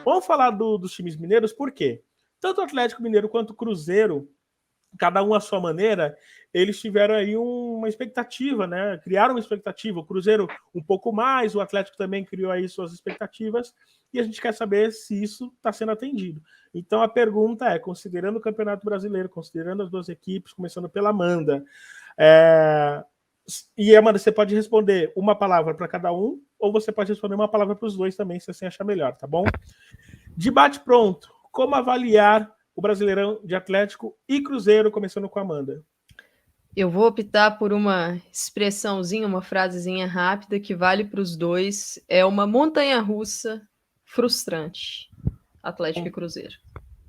Vamos falar dos times mineiros, por quê? Tanto o Atlético Mineiro quanto o Cruzeiro, cada um à sua maneira, eles tiveram aí uma expectativa, né? Criaram uma expectativa. O Cruzeiro um pouco mais, o Atlético também criou aí suas expectativas, e a gente quer saber se isso está sendo atendido. Então a pergunta é, considerando o Campeonato Brasileiro, considerando as duas equipes, começando pela Amanda, e Amanda, você pode responder uma palavra para cada um, ou você pode responder uma palavra para os dois também, se você achar melhor, tá bom? Debate pronto. Como avaliar o Brasileirão de Atlético e Cruzeiro, começando com a Amanda? Eu vou optar por uma expressãozinha, uma frasezinha rápida que vale para os dois. É uma montanha-russa frustrante. Atlético e Cruzeiro.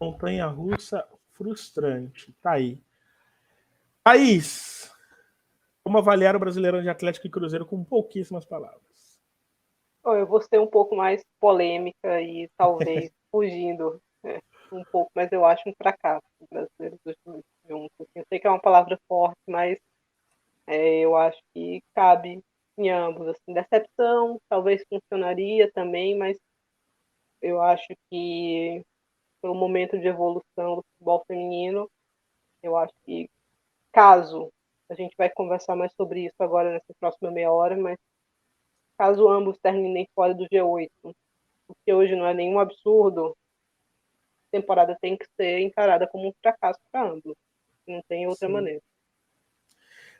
Montanha-russa frustrante. Tá aí. Thaís, como avaliar o Brasileirão de Atlético e Cruzeiro com pouquíssimas palavras? Eu vou ser um pouco mais polêmica e talvez fugindo um pouco, mas eu acho um fracasso o brasileiro dos dois juntos. Eu sei que é uma palavra forte, mas eu acho que cabe em ambos. Assim, decepção talvez funcionaria também, mas eu acho que pelo momento de evolução do futebol feminino, eu acho que caso a gente vai conversar mais sobre isso agora nessa próxima meia hora, mas caso ambos terminem fora do G8, o que hoje não é nenhum absurdo, a temporada tem que ser encarada como um fracasso para ambos. Não tem outra maneira.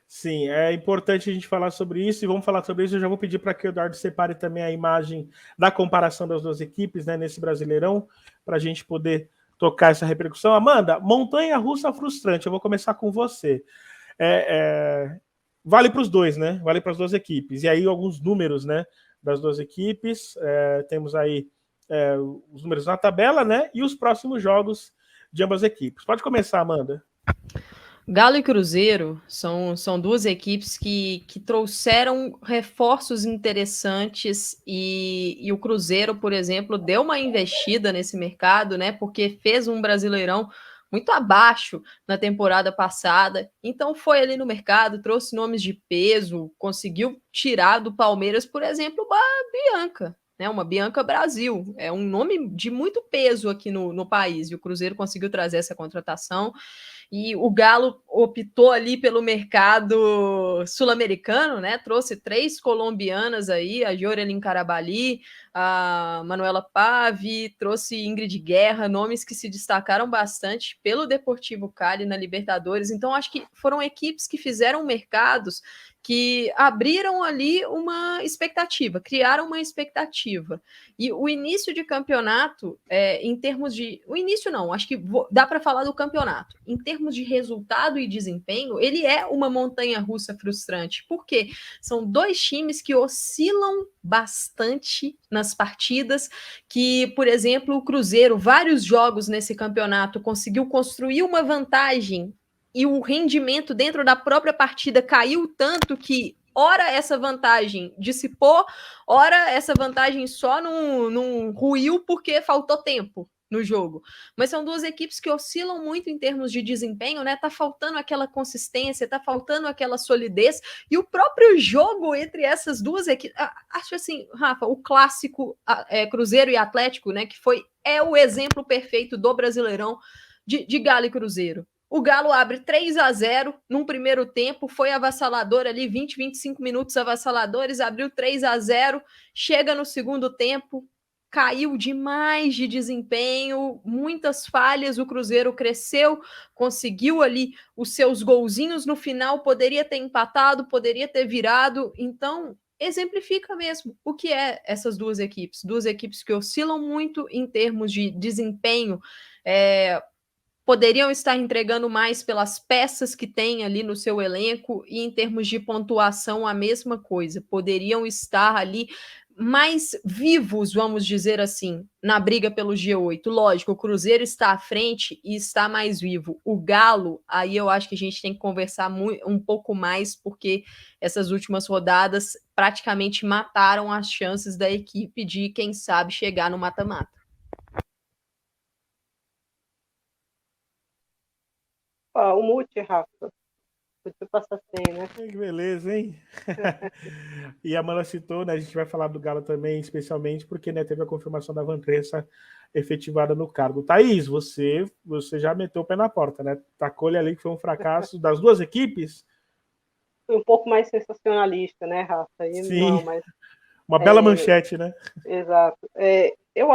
Sim, é importante a gente falar sobre isso, e vamos falar sobre isso. Eu já vou pedir para que o Eduardo separe também a imagem da comparação das duas equipes, né, nesse Brasileirão, para a gente poder tocar essa repercussão. Amanda, montanha-russa frustrante, eu vou começar com você. Vale para os dois, né? Vale para as duas equipes. E aí alguns números, né, das duas equipes. Temos aí os números na tabela, né, e os próximos jogos de ambas as equipes. Pode começar, Amanda. Galo e Cruzeiro são duas equipes que trouxeram reforços interessantes e o Cruzeiro, por exemplo, deu uma investida nesse mercado, né? Porque fez um Brasileirão muito abaixo na temporada passada. Então foi ali no mercado, trouxe nomes de peso, conseguiu tirar do Palmeiras, por exemplo, uma Bianca. Né, uma Bianca Brasil, é um nome de muito peso aqui no país, e o Cruzeiro conseguiu trazer essa contratação. E o Galo optou ali pelo mercado sul-americano, né? Trouxe 3 colombianas aí, a Jorelin Carabali, a Manuela Pave, trouxe Ingrid Guerra, nomes que se destacaram bastante pelo Deportivo Cali na Libertadores. Então, acho que foram equipes que fizeram mercados que abriram ali uma expectativa, criaram uma expectativa. E o início de campeonato, em termos de... O início não, acho que dá para falar do campeonato. Em termos de resultado e desempenho, ele é uma montanha-russa frustrante, porque são dois times que oscilam bastante nas partidas, que, por exemplo, o Cruzeiro, vários jogos nesse campeonato, conseguiu construir uma vantagem e o rendimento dentro da própria partida caiu tanto que ora essa vantagem dissipou, ora essa vantagem só não ruiu porque faltou tempo no jogo. Mas são duas equipes que oscilam muito em termos de desempenho, né? Tá faltando aquela consistência, tá faltando aquela solidez, e o próprio jogo entre essas duas equipes, acho assim, Rafa, o clássico Cruzeiro e Atlético, né? Que é o exemplo perfeito do Brasileirão de Galo e Cruzeiro. O Galo abre 3-0 num primeiro tempo, foi avassalador ali, 20, 25 minutos avassaladores, abriu 3-0, chega no segundo tempo, caiu demais de desempenho, muitas falhas, o Cruzeiro cresceu, conseguiu ali os seus golzinhos no final, poderia ter empatado, poderia ter virado, então exemplifica mesmo o que é essas duas equipes que oscilam muito em termos de desempenho, poderiam estar entregando mais pelas peças que tem ali no seu elenco, e em termos de pontuação a mesma coisa, poderiam estar ali mais vivos, vamos dizer assim, na briga pelo G8. Lógico, o Cruzeiro está à frente e está mais vivo. O Galo, aí eu acho que a gente tem que conversar um pouco mais, porque essas últimas rodadas praticamente mataram as chances da equipe de, quem sabe, chegar no mata-mata. O mute, Rafa. Podia passar sem, né? Que beleza, hein? E a Amanda citou, né? A gente vai falar do Galo também, especialmente porque, né, teve a confirmação da Vantressa efetivada no cargo. Thaís, você já meteu o pé na porta, né? Tacou-lhe ali que foi um fracasso das duas equipes. Foi um pouco mais sensacionalista, né, Rafa? Aí Sim, não, mas uma bela manchete, né? exato. Eu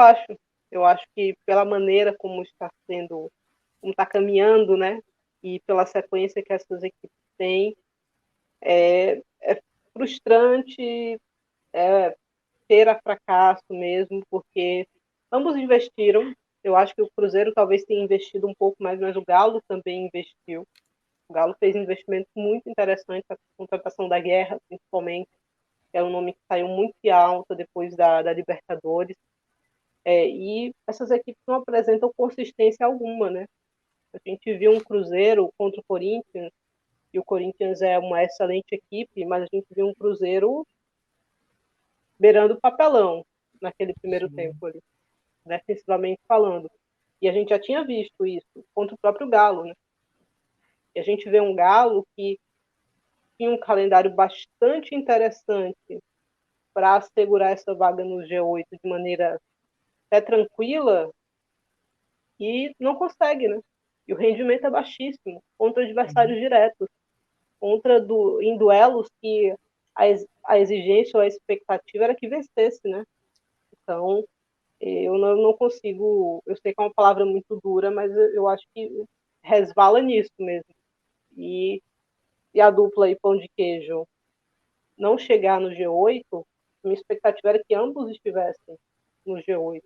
acho que pela maneira como está sendo, como está caminhando, né, e pela sequência que essas equipes têm, é frustrante, ter a fracasso mesmo, porque ambos investiram. Eu acho que o Cruzeiro talvez tenha investido um pouco mais, mas o Galo também investiu. O Galo fez investimentos muito interessantes, a contratação da Guerra, principalmente, que é um nome que saiu muito alta depois da Libertadores. E essas equipes não apresentam consistência alguma, né? A gente viu um Cruzeiro contra o Corinthians, e o Corinthians é uma excelente equipe, mas a gente viu um Cruzeiro beirando o papelão naquele primeiro tempo ali, defensivamente falando. E a gente já tinha visto isso contra o próprio Galo, né? E a gente vê um Galo que tinha um calendário bastante interessante para assegurar essa vaga no G8 de maneira até tranquila e não consegue, né? E o rendimento é baixíssimo contra adversários diretos, em duelos que a exigência ou a expectativa era que vencesse, né? Então, eu não consigo, eu sei que é uma palavra muito dura, mas eu acho que resvala nisso mesmo. E a dupla aí, pão de queijo, não chegar no G8, minha expectativa era que ambos estivessem no G8.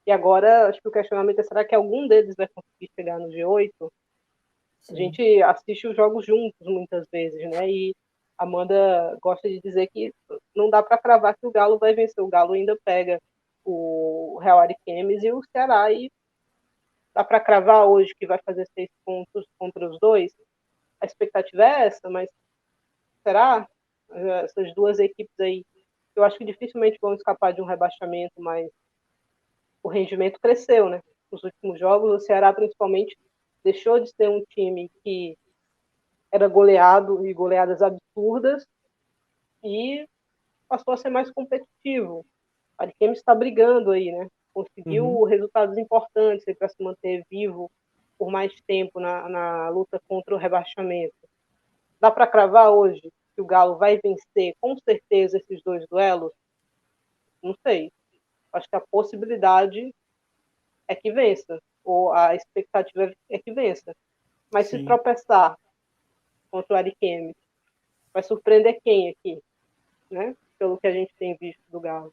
E agora, acho que o questionamento é, será que algum deles vai conseguir chegar no G8? Sim. A gente assiste os jogos juntos muitas vezes, né? E a Amanda gosta de dizer que não dá para cravar que o Galo vai vencer. O Galo ainda pega o Real Ariquemes e o Ceará, e dá para cravar hoje que vai fazer 6 pontos contra os dois. A expectativa é essa, mas será? Essas duas equipes aí, eu acho que dificilmente vão escapar de um rebaixamento, mas o rendimento cresceu, né? Nos últimos jogos, o Ceará principalmente deixou de ser um time que era goleado e goleadas absurdas e passou a ser mais competitivo. A Ariquemes está brigando aí, né? Conseguiu resultados importantes para se manter vivo por mais tempo na luta contra o rebaixamento. Dá para cravar hoje que o Galo vai vencer com certeza esses dois duelos? Não sei. Acho que a possibilidade é que vença, ou a expectativa é que vença. Mas Sim. Se tropeçar contra o Ariquemes, vai surpreender quem aqui, né? Pelo que a gente tem visto do Galo.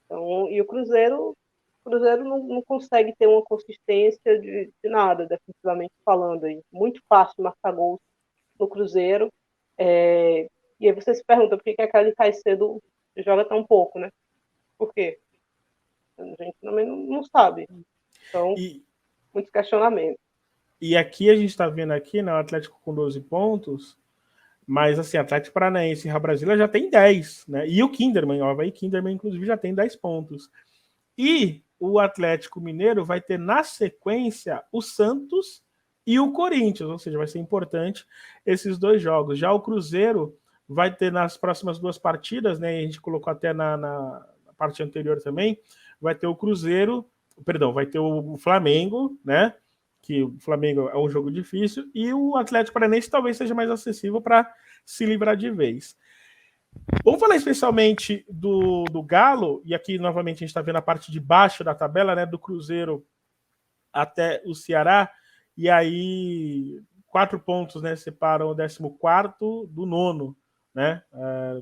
Então, e o Cruzeiro não consegue ter uma consistência de nada, defensivamente falando. Aí. Muito fácil marcar gols no Cruzeiro. E aí você se pergunta por que a Kelly Caicedo joga tão pouco, né? Por quê? A gente também não sabe. Então, muitos questionamentos. E aqui a gente está vendo aqui, né, o Atlético com 12 pontos, mas assim, Atlético Paranaense e Real Brasília já tem 10, né? E o Kinderman, o Avaí Kinderman, inclusive, já tem 10 pontos. E o Atlético Mineiro vai ter na sequência o Santos e o Corinthians, ou seja, vai ser importante esses dois jogos. Já o Cruzeiro vai ter nas próximas duas partidas, né? A gente colocou até na parte anterior também, vai ter o Cruzeiro, perdão, vai ter o Flamengo, né? Que o Flamengo é um jogo difícil, e o Atlético Paranaense talvez seja mais acessível para se livrar de vez. Vamos falar especialmente do Galo, e aqui novamente a gente está vendo a parte de baixo da tabela, né, do Cruzeiro até o Ceará, e aí 4 pontos, né, separam o 14º do 9º, né,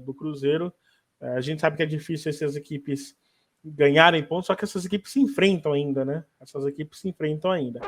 do Cruzeiro. A gente sabe que é difícil essas equipes ganharem pontos, só que essas equipes se enfrentam ainda, né? Essas equipes se enfrentam ainda.